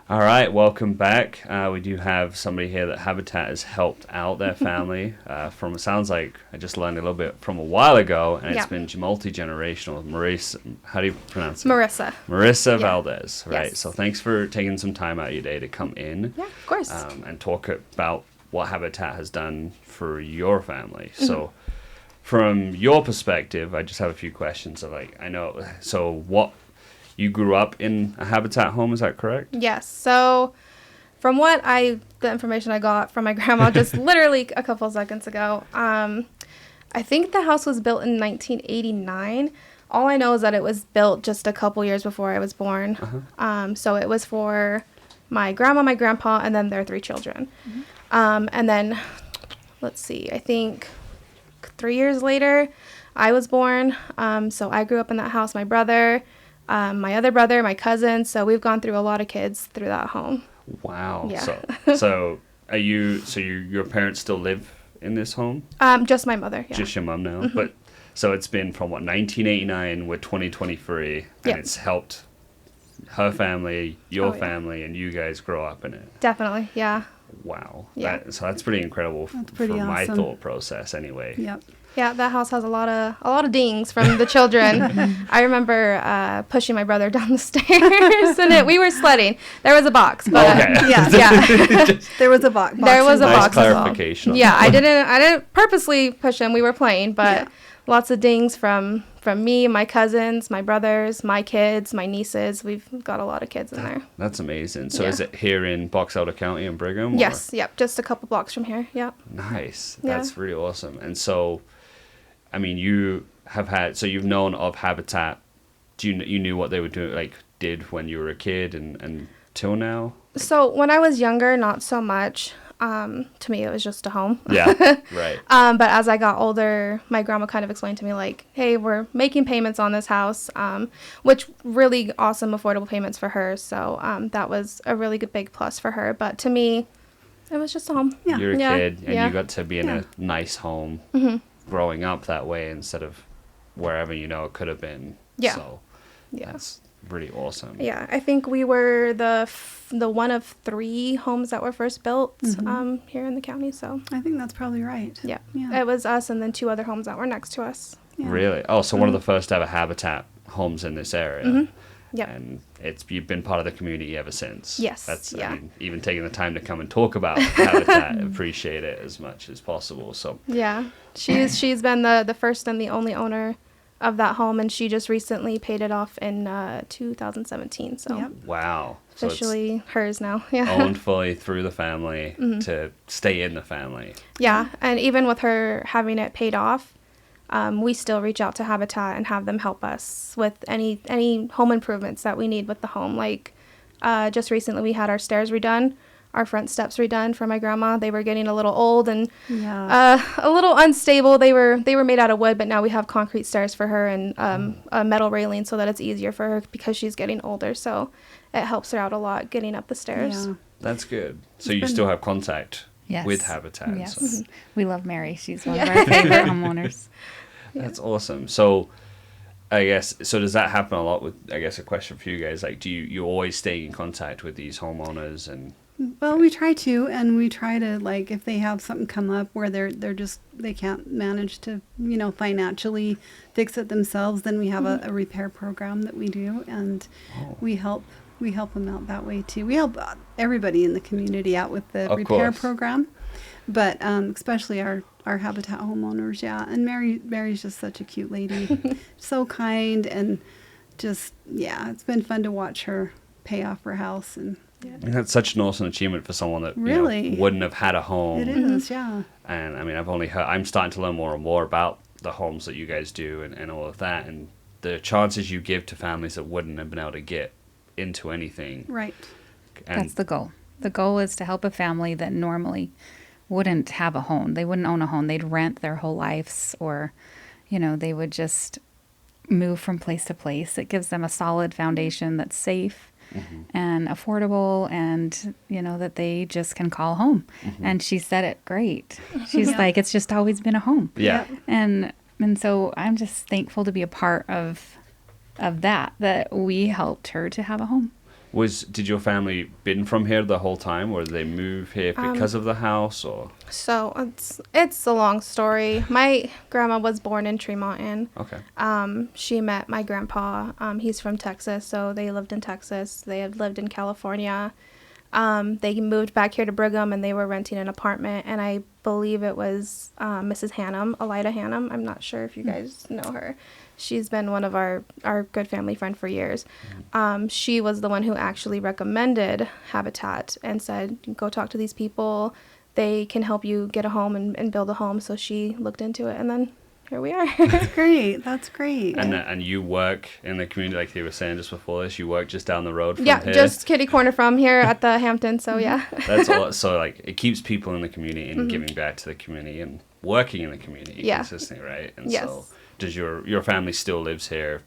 All right, welcome back. We do have somebody here that Habitat has helped out their family from, it sounds like, I just learned a little bit from a while ago, and it's Yeah. been multi-generational. Marisa, how do you pronounce it? Marissa. Marissa Yeah. Valdez, right? Yes. So thanks for taking some time out of your day to come in Yeah, of course. and talk about what Habitat has done for your family. Mm-hmm. So from your perspective, I just have a few questions of you grew up in a Habitat home, is that correct? Yes. So the information I got from my grandma just literally a couple seconds ago, I think the house was built in 1989. All I know is that it was built just a couple years before I was born. So it was for my grandma, my grandpa, and then their 3 children. And then, let's see, I think 3 years later, I was born. So I grew up in that house. My brother, my other brother, my cousin. So we've gone through a lot of kids through that home. Wow. Yeah. So your parents still live in this home? Just my mother. Yeah. Just your mom now? But so it's been from 1989 with 2023, and Yep. it's helped her family, your Oh, yeah. family, and you guys grow up in it. Definitely. Yeah. Wow. Yeah. So that's pretty incredible That's pretty for my awesome. thought process anyway. Yep. Yeah, that house has a lot of dings from the children. I remember pushing my brother down the stairs, and we were sledding. There was a box, but Okay. yeah, There was a box. there was a Nice box as well. clarification on Yeah, that. I didn't purposely push him. We were playing, but Yeah. lots of dings from me, my cousins, my brothers, my kids, my nieces. We've got a lot of kids in there. That's amazing. So Yeah. is it here in Box Elder County in Brigham? or- Yes, yep, just a couple blocks from here. Yep. Nice. Yeah. That's really awesome. And so, I mean, you've known of Habitat. You knew what they were doing, did when you were a kid and till now? So when I was younger, not so much. To me, it was just a home. Yeah, right. But as I got older, my grandma kind of explained to me, like, hey, we're making payments on this house, which really awesome, affordable payments for her. So that was a really good big plus for her. But to me, it was just a home. Yeah. You're a Yeah, kid, and yeah. you got to be in Yeah. a nice home growing up that way instead of wherever it could have been. Yeah. So Yeah. that's really awesome. Yeah, I think we were the one of 3 homes that were first built here in the county. So I think that's probably right. yeah. Yeah. It was us and then 2 other homes that were next to us. Yeah. Really? Oh, so one of the first ever Habitat homes in this area. Yep. And you've been part of the community ever since. Yes, That's yeah. I mean, even taking the time to come and talk about Habitat, appreciate it as much as possible. So Yeah, she's been the first and the only owner of that home, and she just recently paid it off in 2017. So Yep. wow. So it's officially hers now. Yeah. owned fully through the family to stay in the family. Yeah, and even with her having it paid off, we still reach out to Habitat and have them help us with any home improvements that we need with the home. Like just recently, we had our stairs redone, our front steps redone for my grandma. They were getting a little old and Yeah. a little unstable. They were made out of wood, but now we have concrete stairs for her and a metal railing so that it's easier for her because she's getting older. So it helps her out a lot getting up the stairs. Yeah. That's good. So you still have contact Yes. with Habitat. Yes. So We love Mary. She's one of our favorite homeowners. that's awesome. So I guess, so does that happen a lot with, I guess, a question for you guys, like, do you always stay in contact with these homeowners and... Well, we try to, and we try to, like, if they have something come up where they can't manage to, financially fix it themselves, then we have a repair program that we do, and we help them out that way too. We help everybody in the community out with the Of repair course. program, but especially our Habitat homeowners, yeah. And Mary's just such a cute lady, so kind, and just, yeah, it's been fun to watch her pay off her house. And And that's such an awesome achievement for someone that Really? wouldn't have had a home. it is, yeah. And I mean, I'm starting to learn more and more about the homes that you guys do and all of that, and the chances you give to families that wouldn't have been able to get into anything. Right. And That's the goal. The goal is to help a family that normally wouldn't have a home. They wouldn't own a home. They'd rent their whole lives, or, they would just move from place to place. It gives them a solid foundation that's safe and affordable, and, that they just can call home. And she said it great. She's like, it's just always been a home. yeah. And so I'm just thankful to be a part of that we helped her to have a home. Did your family been from here the whole time, or did they move here because of the house, or? So it's a long story. My grandma was born in Tremonton. Okay. She met my grandpa. He's from Texas, so they lived in Texas. They had lived in California. They moved back here to Brigham, and they were renting an apartment, and I believe it was Mrs. Hannum, Elida Hannum. I'm not sure if you guys know her. She's been one of our good family friend for years. She was the one who actually recommended Habitat and said, go talk to these people. They can help you get a home and build a home. So she looked into it, and then here we are. That's great. That's great. And you work in the community, like they were saying just before this, you work just down the road from Yeah, here? just kitty corner from here at the Hampton. So yeah. That's all. So like it keeps people in the community and giving back to the community and working in the community consistently, right? And so does your family still lives here?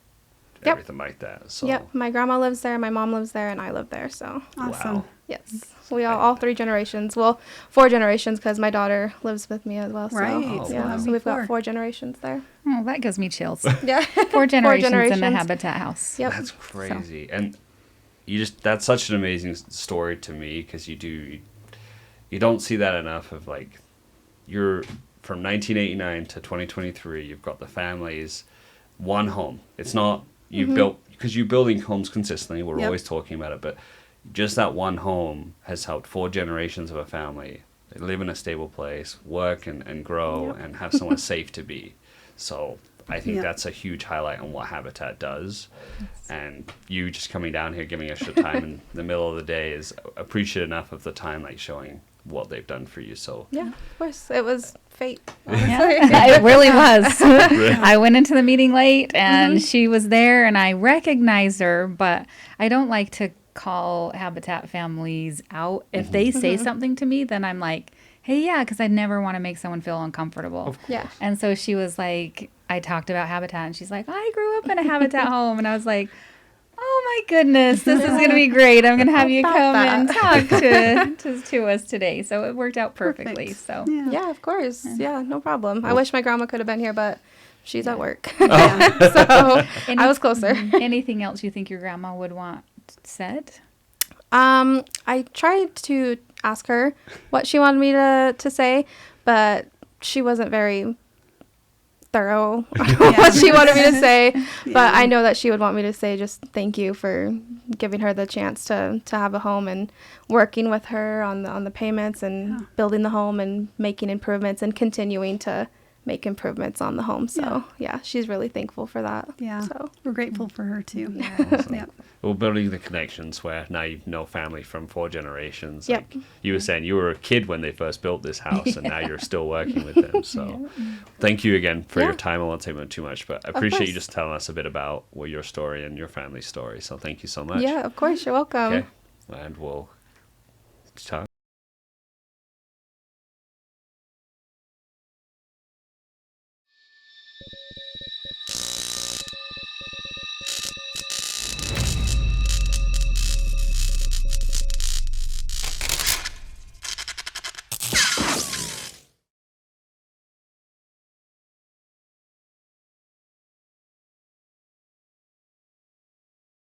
Yep. Everything like that. So Yep, my grandma lives there, my mom lives there, and I live there. So Awesome. wow. yes, we all 3 generations. Well, 4 generations because my daughter lives with me as well. So, Right. yeah, That'd so be we've 4. got 4 generations there. Oh, that gives me chills. Yeah, 4 generations in the generations. Habitat house. Yep. That's crazy. And that's such an amazing story to me because you don't see that enough of like you're from 1989 to 2023 you've got the families one home. It's not you've built because you're building homes consistently. We're always talking about it, but just that one home has helped 4 generations of a family live in a stable place, work and grow and have somewhere safe to be. So I think that's a huge highlight on what Habitat does. And you just coming down here, giving us your time in the middle of the day is appreciative enough of the time, like showing what they've done for you. So Yeah, of course, it was fate. Yeah, it really was. I went into the meeting late and she was there and I recognized her, but I don't like to call Habitat families out. If they say something to me, then I'm like, hey, yeah, because I never want to make someone feel uncomfortable. Yeah. And so she was like, I talked about Habitat and she's like, I grew up in a Habitat home. And I was like, oh my goodness, this is going to be great. I'm going to have you come and talk to us today. So it worked out perfectly. Perfect. So Yeah, of course. Yeah, no problem. I wish my grandma could have been here, but she's at work. Oh. So I was closer. Anything else you think your grandma would want said? I tried to ask her what she wanted me to say, but she wasn't very thorough on what she wanted me to say. But I know that she would want me to say just thank you for giving her the chance to have a home and working with her on the payments and building the home and making improvements and continuing to make improvements on the home. So yeah, she's really thankful for that. Yeah. So We're grateful for her too. Awesome. Yeah. Well, building the connections where now you know family from 4 generations. Yep. Like you were saying, you were a kid when they first built this house, and now you're still working with them. So, thank you again for your time. I won't take up too much, but I appreciate you just telling us a bit about your story and your family's story. So, thank you so much. yeah, of course, you're welcome. Okay, and we'll talk.